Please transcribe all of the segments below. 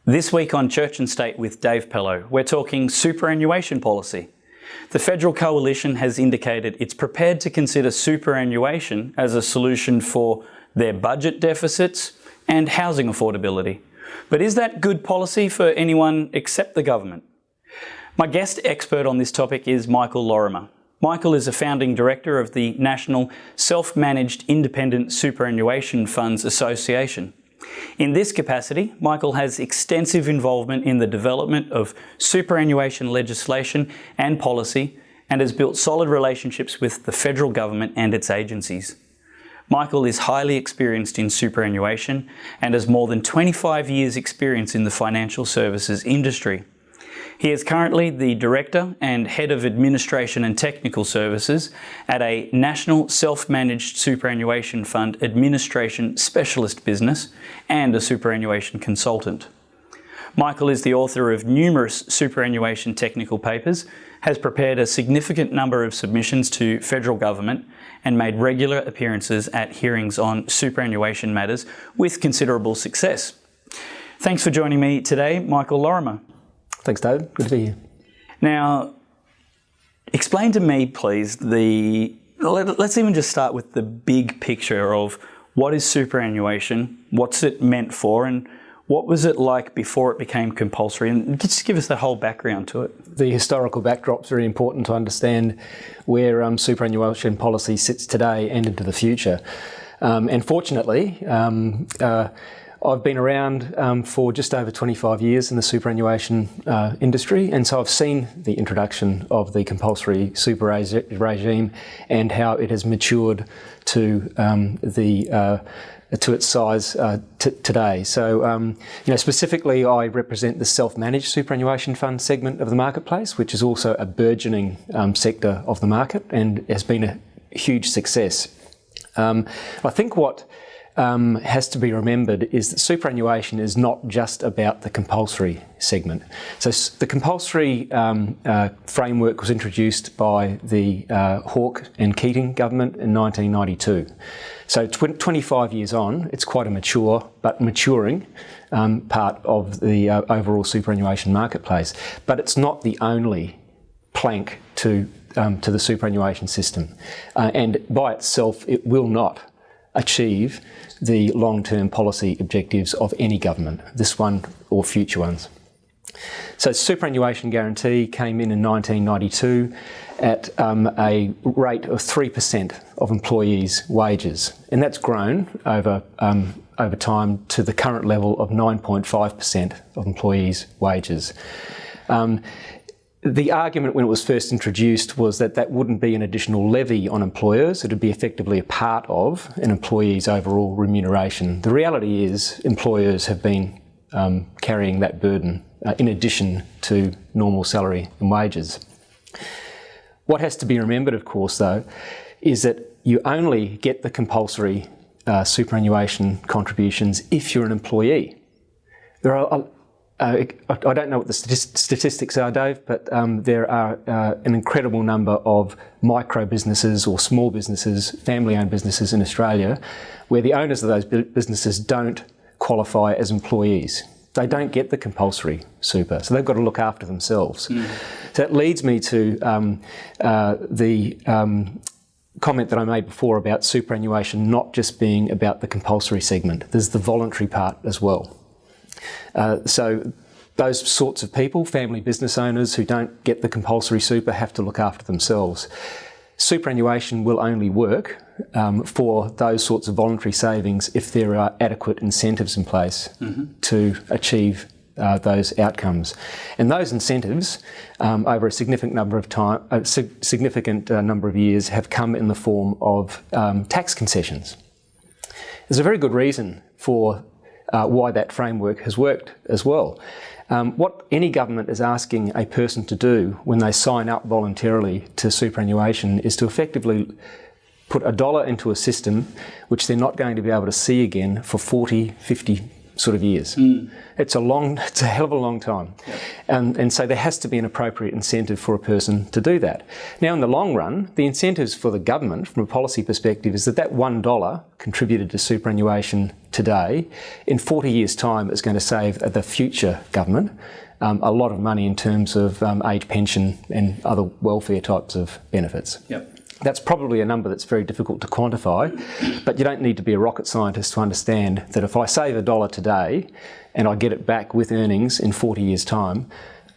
This week on Church and State with Dave Pellow, we're talking superannuation policy. The Federal Coalition has indicated it's prepared to consider superannuation as a solution for their budget deficits and housing affordability. But is that good policy for anyone except the government? My guest expert on this topic is Michael Lorimer. Michael is a founding director of the National Self-Managed Independent Superannuation Funds Association. In this capacity, Michael has extensive involvement in the development of superannuation legislation and policy and has built solid relationships with the federal government and its agencies. Michael is highly experienced in superannuation and has more than 25 years' experience in the financial services industry. He is currently the Director and Head of Administration and Technical Services at a National Self-Managed Superannuation Fund Administration Specialist business and a superannuation consultant. Michael is the author of numerous superannuation technical papers, has prepared a significant number of submissions to federal government and made regular appearances at hearings on superannuation matters with considerable success. Thanks for joining me today, Michael Lorimer. Thanks, David. Good to be here. Now, explain to me, please, let's even just start with the big picture of what is superannuation, what's it meant for, and what was it like before it became compulsory? And just give us the whole background to it. The historical backdrop's very important to understand where superannuation policy sits today and into the future. And fortunately, I've been around for just over 25 years in the superannuation industry, and so I've seen the introduction of the compulsory super regime and how it has matured to its size today. So, specifically, I represent the self-managed superannuation fund segment of the marketplace, which is also a burgeoning sector of the market and has been a huge success. I think what has to be remembered is that superannuation is not just about the compulsory segment. So the compulsory framework was introduced by the Hawke and Keating government in 1992. So 25 years on, it's quite a mature but maturing part of the overall superannuation marketplace. But it's not the only plank to the superannuation system. And by itself, it will not achieve the long-term policy objectives of any government, this one or future ones. So superannuation guarantee came in 1992 at a rate of 3% of employees' wages, and that's grown over time to the current level of 9.5% of employees' wages. The argument when it was first introduced was that that wouldn't be an additional levy on employers, it would be effectively a part of an employee's overall remuneration. The reality is employers have been carrying that burden in addition to normal salary and wages. What has to be remembered, of course, though, is that you only get the compulsory superannuation contributions if you're an employee. There are I don't know what the statistics are, Dave, but there are an incredible number of micro businesses or small businesses, family-owned businesses in Australia, where the owners of those businesses don't qualify as employees. They don't get the compulsory super, so they've got to look after themselves. So that leads me to the comment that I made before about superannuation not just being about the compulsory segment. There's the voluntary part as well. So those sorts of people, family business owners who don't get the compulsory super, have to look after themselves. Superannuation will only work for those sorts of voluntary savings if there are adequate incentives in place to achieve those outcomes. And those incentives, over a significant number of years, have come in the form of tax concessions. There's a very good reason for why that framework has worked as well. What any government is asking a person to do when they sign up voluntarily to superannuation is to effectively put $1 into a system which they're not going to be able to see again for 40, 50 sort of years. It's a hell of a long time. Yep. And so there has to be an appropriate incentive for a person to do that. Now, in the long run, the incentives for the government from a policy perspective is that $1 contributed to superannuation today, in 40 years' time, is going to save the future government a lot of money in terms of age pension and other welfare types of benefits. Yep. That's probably a number that's very difficult to quantify, but you don't need to be a rocket scientist to understand that if I save $1 today and I get it back with earnings in 40 years' time,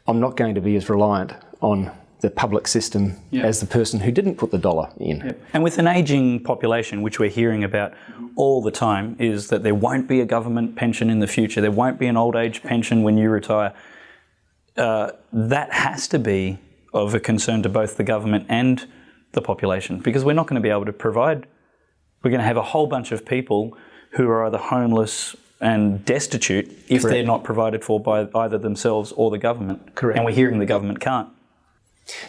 I'm not going to be as reliant on the public system as the person who didn't put the dollar in. Yep. And with an ageing population, which we're hearing about all the time, is that there won't be a government pension in the future, there won't be an old age pension when you retire. That has to be of a concern to both the government and the population, because we're not going to be able to provide. We're going to have a whole bunch of people who are either homeless and destitute if Correct. they're not provided for by either themselves or the government. Correct. And we're hearing the government can't.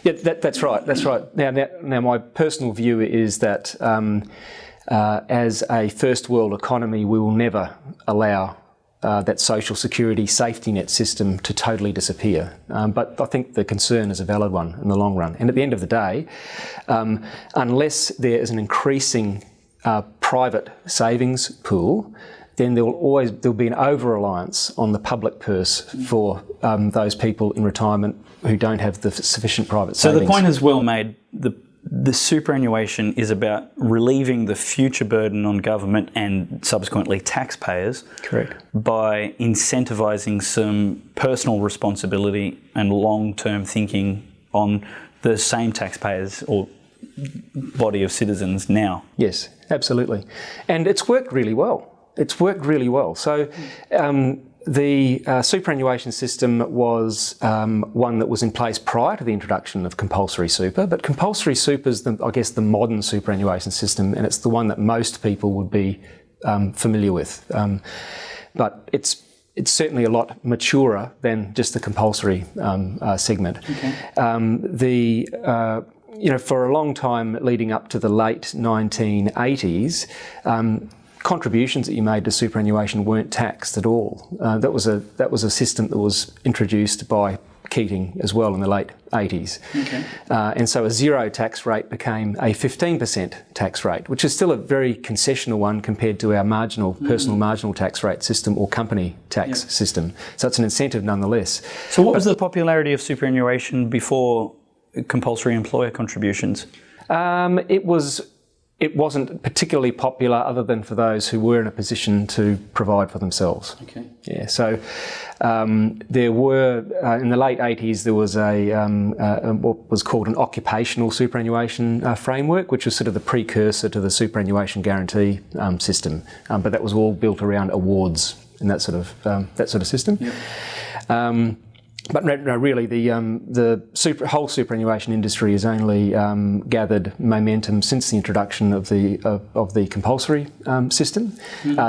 Yeah, that's right. That's right. Now, my personal view is that as a first world economy, we will never allow that social security safety net system to totally disappear. But I think the concern is a valid one in the long run. And at the end of the day, unless there is an increasing private savings pool, then there'll be an over-reliance on the public purse for those people in retirement who don't have the sufficient private savings. So the point is well made. The superannuation is about relieving the future burden on government and subsequently taxpayers. Correct. By incentivising some personal responsibility and long-term thinking on the same taxpayers or body of citizens now. Yes, absolutely. And it's worked really well. So the superannuation system was one that was in place prior to the introduction of compulsory super, but compulsory super is, the modern superannuation system, and it's the one that most people would be familiar with. But it's certainly a lot maturer than just the compulsory segment. Okay. For a long time leading up to the late 1980s, contributions that you made to superannuation weren't taxed at all. That was a system that was introduced by Keating as well in the late 80s. Okay. And so a zero tax rate became a 15% tax rate, which is still a very concessional one compared to our personal marginal tax rate system or company tax system. So it's an incentive nonetheless. So what was the popularity of superannuation before compulsory employer contributions? It wasn't particularly popular other than for those who were in a position to provide for themselves. Okay. Yeah, so there were, in the late 80s, there was what was called an occupational superannuation framework, which was sort of the precursor to the superannuation guarantee system. But that was all built around awards and that sort of system. Yep. But no, really, the whole superannuation industry has only gathered momentum since the introduction of the compulsory system,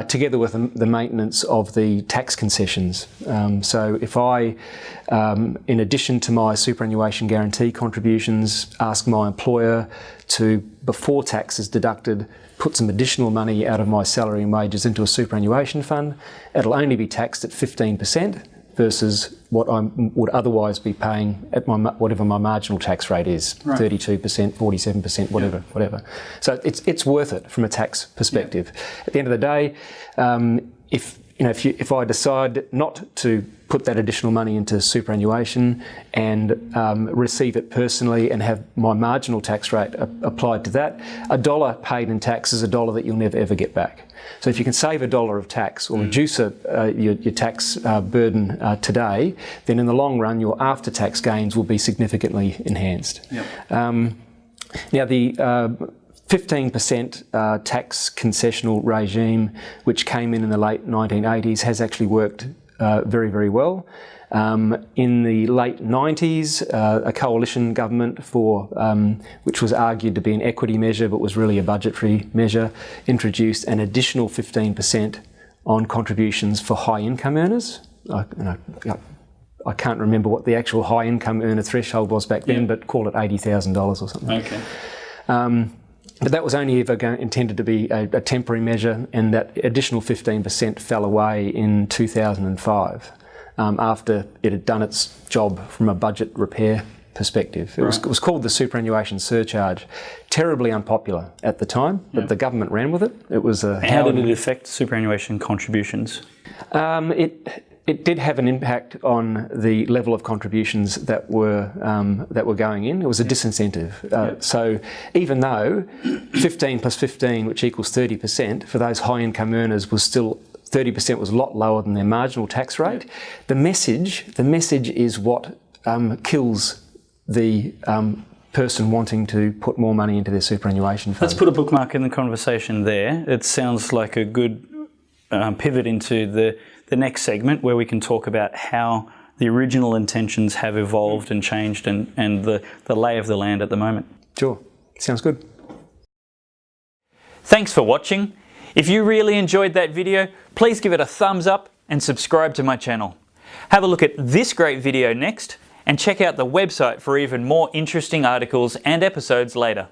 together with the maintenance of the tax concessions. So if I, in addition to my superannuation guarantee contributions, ask my employer to, before tax is deducted, put some additional money out of my salary and wages into a superannuation fund, it'll only be taxed at 15%. Versus what I would otherwise be paying at whatever my marginal tax rate is, 32%, 47%, whatever. So it's worth it from a tax perspective. Yeah. At the end of the day, if I decide not to put that additional money into superannuation and receive it personally and have my marginal tax rate applied to that, $1 paid in tax is $1 that you'll never ever get back. So if you can save $1 of tax or reduce your tax burden today, then in the long run your after-tax gains will be significantly enhanced. Yep. Now the 15% tax concessional regime, which came in the late 1980s, has actually worked very, very well. In the late 90s, a coalition government which was argued to be an equity measure but was really a budgetary measure, introduced an additional 15% on contributions for high income earners. I can't remember what the actual high income earner threshold was back then, but call it $80,000 or something. Okay. But that was only ever intended to be a temporary measure, and that additional 15% fell away in 2005 after it had done its job from a budget repair perspective. It was called the superannuation surcharge. Terribly unpopular at the time, but the government ran with it. It was a... How did it affect superannuation contributions? It did have an impact on the level of contributions that were going in. It was a disincentive. So even though 15 plus 15, which equals 30%, for those high income earners was still 30% was a lot lower than their marginal tax rate. The message is what kills the person wanting to put more money into their superannuation fund. Let's put a bookmark in the conversation there. It sounds like a good pivot into the next segment, where we can talk about how the original intentions have evolved and changed, and the lay of the land at the moment. Sure, sounds good. Thanks for watching. If you really enjoyed that video, please give it a thumbs up and subscribe to my channel. Have a look at this great video next, and check out the website for even more interesting articles and episodes later.